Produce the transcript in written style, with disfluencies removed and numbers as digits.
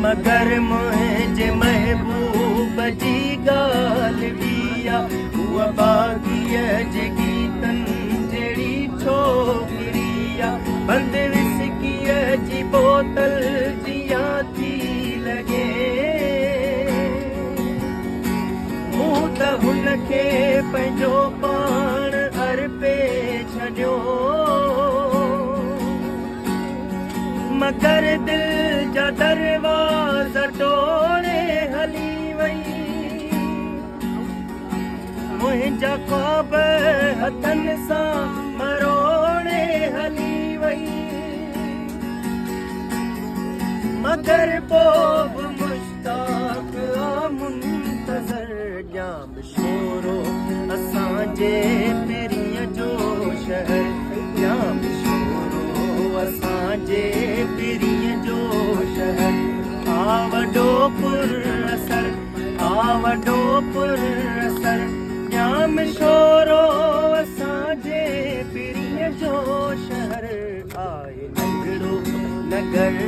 मगर मुंहिंजे महबूब जी ॻाल्हि ॿी आहे उहा बाग़ीअ जे गीतनि जहिड़ी छोकिरी आहे बंद विस्कीअ जी बोतल जियां थी लॻे मूं त हुनखे पंहिंजो पाण अर्पे छॾियो मगर दिल जा दरवाज़ा टोड़े हली वई मुंहिंजा ख्वाब हथनि सां मरोड़े हली वई मगर पोइ बि मुश्ताक मुंतज़र ॼाम शोरो असांजे पिरीअ जो शहर ॼाम शोरो असांजे पिरीअ जो शहर आ वॾो पुरअसर आ वॾो पुरअसर ॼाम शोरो असांजे पिरीअ जो शहर आहे नंढड़ो नगर